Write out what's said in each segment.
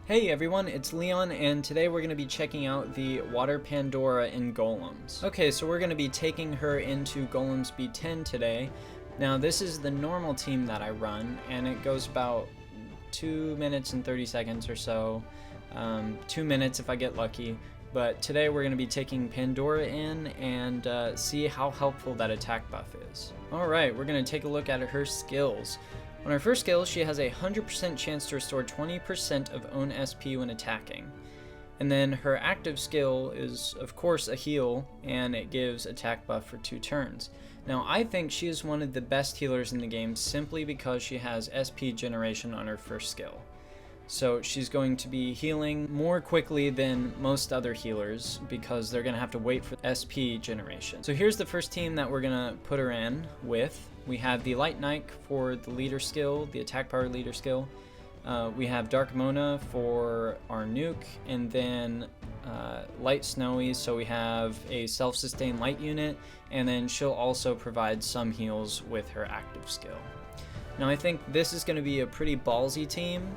Hey everyone, it's Leon, and today we're going to be checking out the Water Pandora in Golems. Okay, so we're going to be taking her into Golems B10 today. Now this is the normal team that I run, and it goes about 2 minutes and 30 seconds or so. 2 minutes if I get lucky. But today we're going to be taking Pandora in and see how helpful that attack buff is. Alright, we're going to take a look at her skills. On her first skill, she has a 100% chance to restore 20% of own SP when attacking. And then her active skill is, of course, a heal, and it gives attack buff for 2 turns. Now, I think she is one of the best healers in the game simply because she has SP generation on her first skill. So she's going to be healing more quickly than most other healers because they're going to have to wait for SP generation. So here's the first team that we're going to put her in with. We have the Light Knight for the leader skill, the attack power leader skill. We have Dark Mona for our nuke, and then Light Snowy, so we have a self-sustained light unit, and then she'll also provide some heals with her active skill. Now I think this is going to be a pretty ballsy team,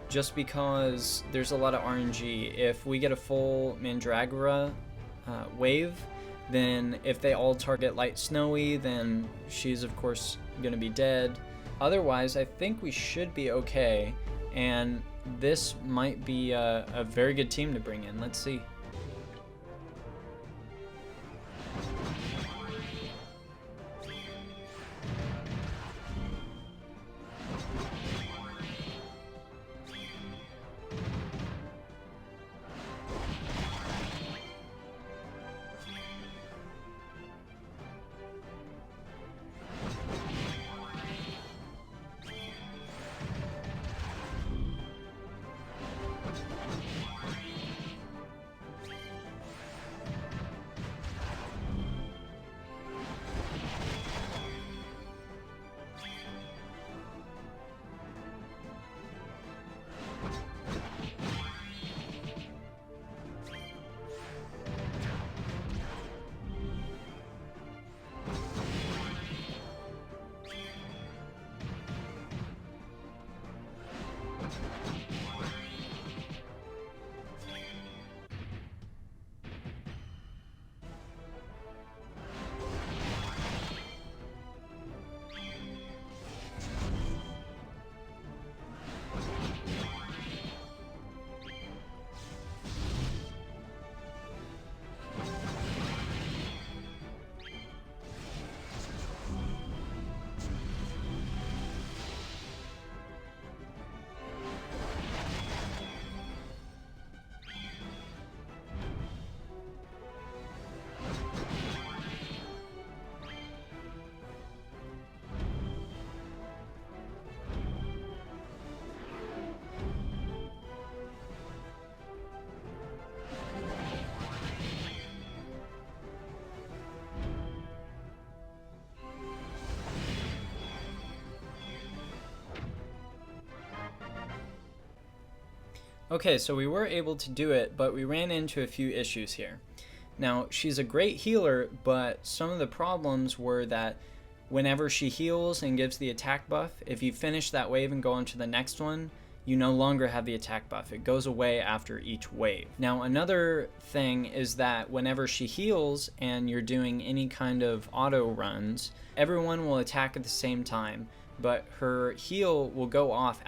just because there's a lot of RNG. If we get a full Mandragora wave, then if they all target Light Snowy, then she's of course gonna be dead. Otherwise, I think we should be okay, and this might be a very good team to bring in. Let's see. Okay, so we were able to do it, but we ran into a few issues here. Now, she's a great healer, but some of the problems were that whenever she heals and gives the attack buff, if you finish that wave and go on to the next one, you no longer have the attack buff. It goes away after each wave. Now, another thing is that whenever she heals and you're doing any kind of auto runs, everyone will attack at the same time, but her heal will go off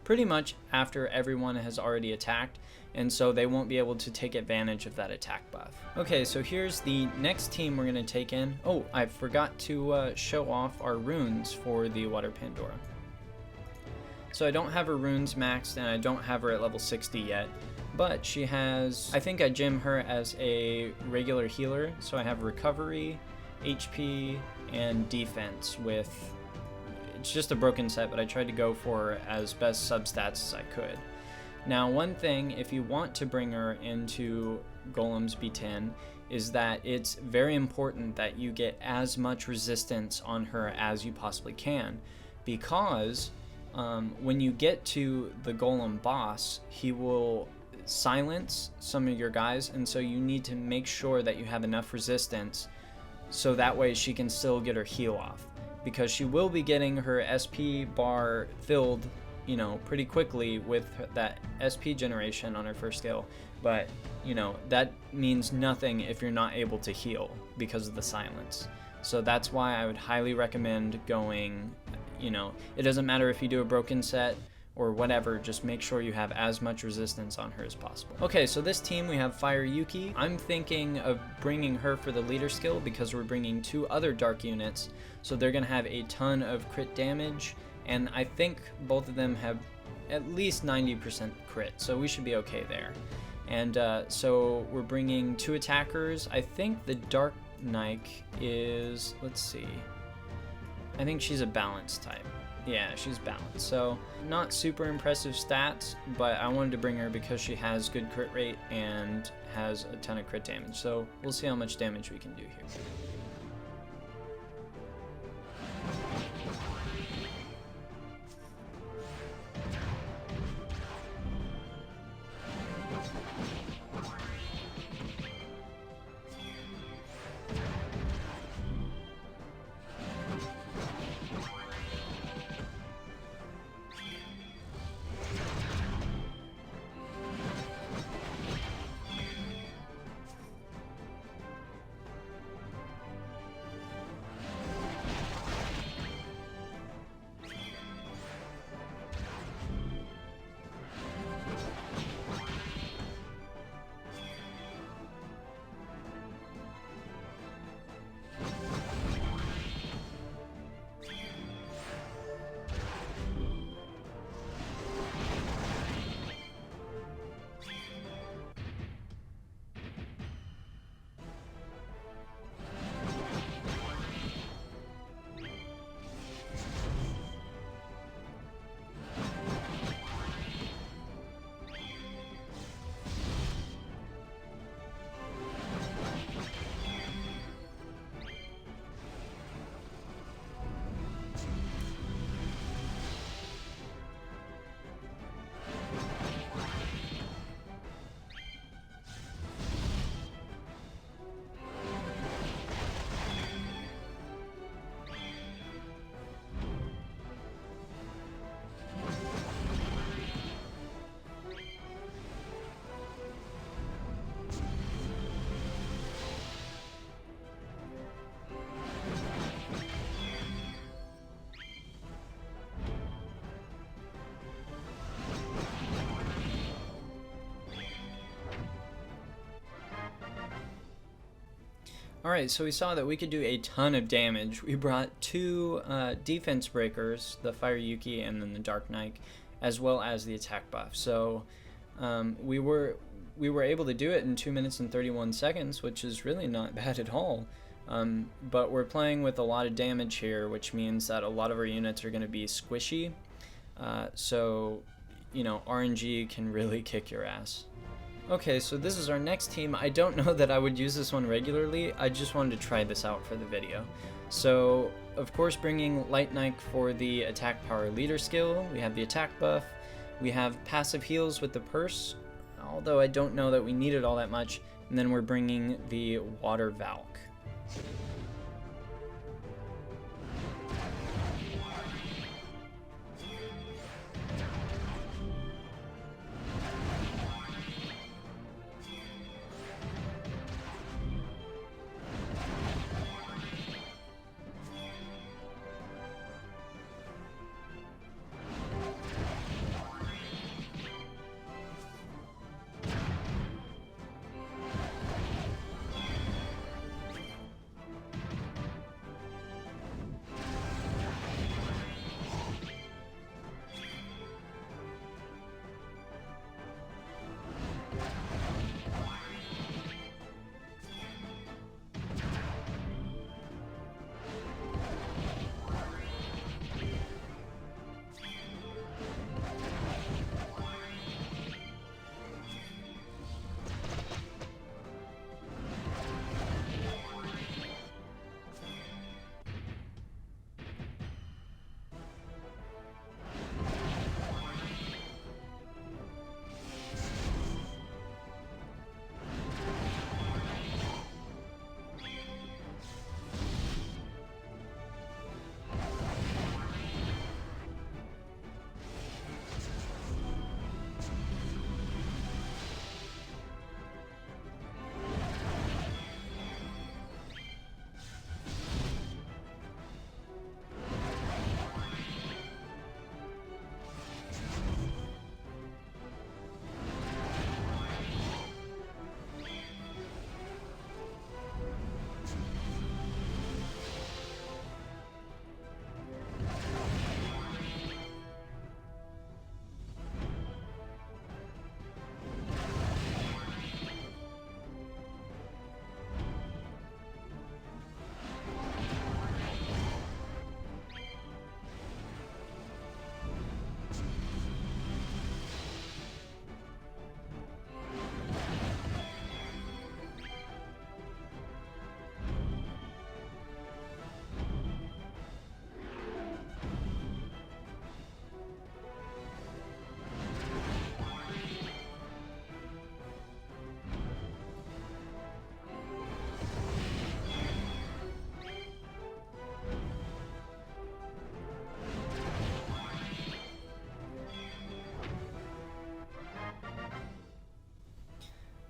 pretty much after everyone has already attacked, and so they won't be able to take advantage of that attack buff. Okay, so here's the next team we're going to take in. Oh, I forgot to show off our runes for the Water Pandora. So I don't have her runes maxed, and I don't have her at level 60 yet, but she has, I think I gem her as a regular healer, so I have recovery, HP, and defense with, it's just a broken set, but I tried to go for as best substats as I could. Now, one thing, if you want to bring her into Golems B10, is that it's very important that you get as much resistance on her as you possibly can, because when you get to the Golem boss, he will silence some of your guys, and so you need to make sure that you have enough resistance so that way she can still get her heal off, because she will be getting her SP bar filled you know, pretty quickly with that SP generation on her first skill, but, you know, that means nothing if you're not able to heal because of the silence. So that's why I would highly recommend going, you know, it doesn't matter if you do a broken set or whatever, just make sure you have as much resistance on her as possible. Okay, so this team we have Fire Yuki. I'm thinking of bringing her for the leader skill because we're bringing 2 other dark units, so they're gonna have a ton of crit damage, and I think both of them have at least 90% crit, so we should be okay there. And so we're bringing 2 attackers. I think the Dark Nike is, let's see, I think she's a balanced type. Yeah, she's balanced. So not super impressive stats, but I wanted to bring her because she has good crit rate and has a ton of crit damage. So we'll see how much damage we can do here. Alright, so we saw that we could do a ton of damage. We brought 2 defense breakers, the Fire Yuki and then the Dark Nike, as well as the attack buff. So we were able to do it in 2 minutes and 31 seconds, which is really not bad at all. But we're playing with a lot of damage here, which means that a lot of our units are going to be squishy. So, you know, RNG can really kick your ass. Okay, so this is our next team. I don't know that I would use this one regularly. I just wanted to try this out for the video. So, of course, bringing Light Nike for the attack power leader skill. We have the attack buff. We have passive heals with the purse, although I don't know that we need it all that much. And then we're bringing the water Valk.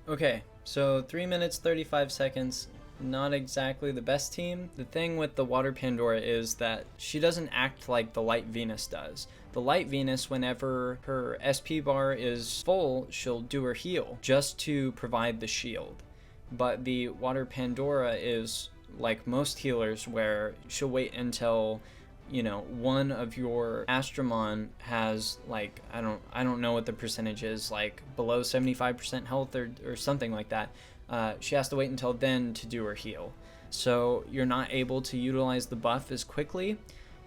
Okay, so 3 minutes 35 seconds. Not exactly the best team. The thing with the Water Pandora is that she doesn't act like the Light Venus does. The Light Venus, whenever her SP bar is full, she'll do her heal just to provide the shield. But the Water Pandora is like most healers, where she'll wait until, you know, one of your Astromon has, like, I don't know what the percentage is, like below 75% health or something like that. She has to wait until then to do her heal. So you're not able to utilize the buff as quickly,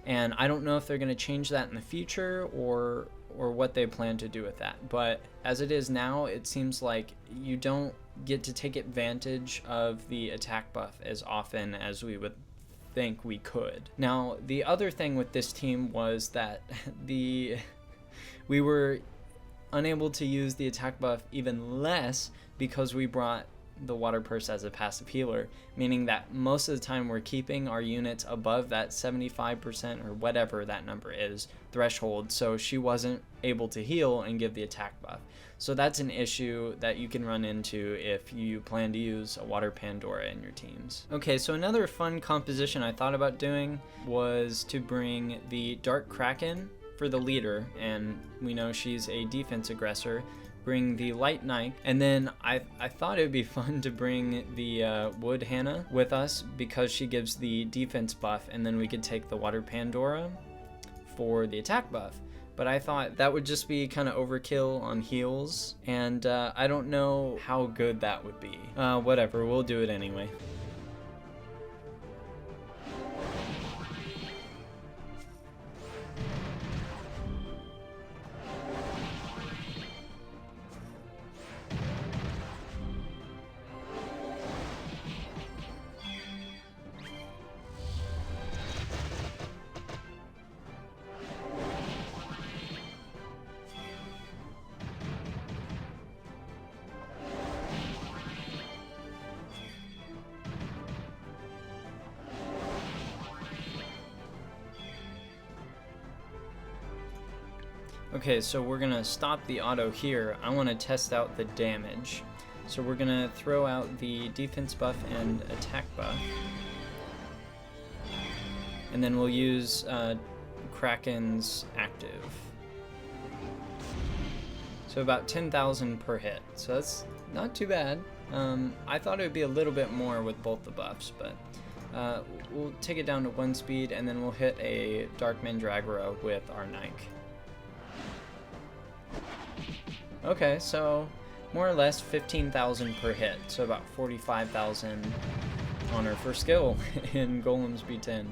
and I don't know if they're going to change that in the future or what they plan to do with that. But as it is now, it seems like you don't get to take advantage of the attack buff as often as we would think we could. Now, the other thing with this team was that we were unable to use the attack buff even less because we brought the water purse as a passive healer, meaning that most of the time we're keeping our units above that 75% or whatever that number is threshold, so she wasn't able to heal and give the attack buff. So that's an issue that you can run into if you plan to use a Water Pandora in your teams. Okay, so another fun composition I thought about doing was to bring the Dark Kraken for the leader, and we know she's a defense aggressor. Bring the Light Knight, and then I thought it would be fun to bring the Wood Hannah with us because she gives the defense buff, and then we could take the Water Pandora for the attack buff. But I thought that would just be kind of overkill on heals, and I don't know how good that would be. Whatever, we'll do it anyway. Okay, so we're gonna stop the auto here. I want to test out the damage. So we're gonna throw out the defense buff and attack buff. And then we'll use Kraken's active. So about 10,000 per hit. So that's not too bad. I thought it would be a little bit more with both the buffs, but we'll take it down to 1 speed, and then we'll hit a Dark Mandragora with our Nike. Okay, so more or less 15,000 per hit, so about 45,000 on her first skill in Golems B10.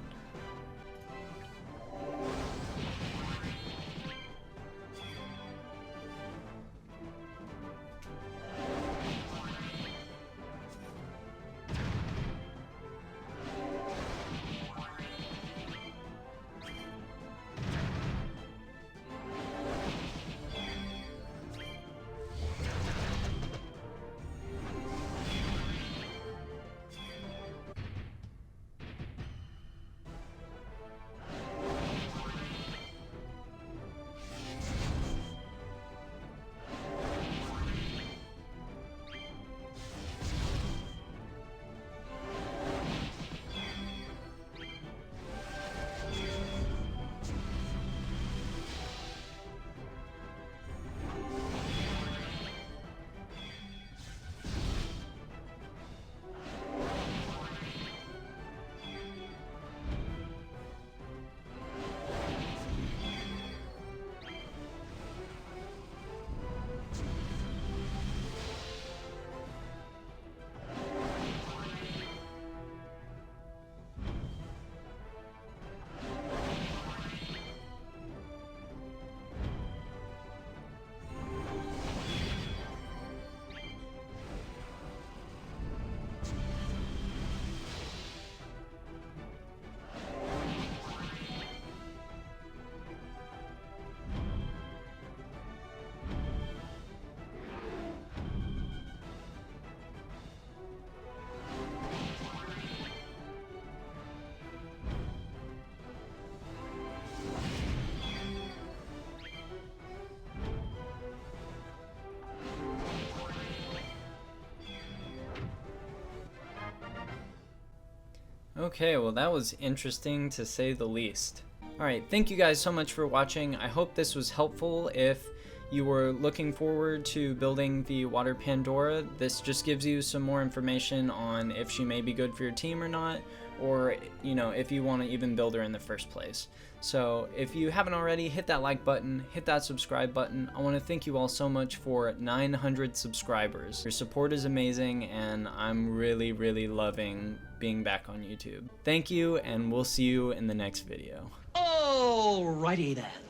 Okay, well that was interesting to say the least. Alright, thank you guys so much for watching. I hope this was helpful. If you were looking forward to building the water Pandora, this just gives you some more information on if she may be good for your team or not, or if you want to even build her in the first place. So if you haven't already, hit that like button, hit that subscribe button. I want to thank you all so much for 900 subscribers. Your support is amazing, and I'm really loving being back on YouTube. Thank you, and we'll see you in the next video. Alrighty then.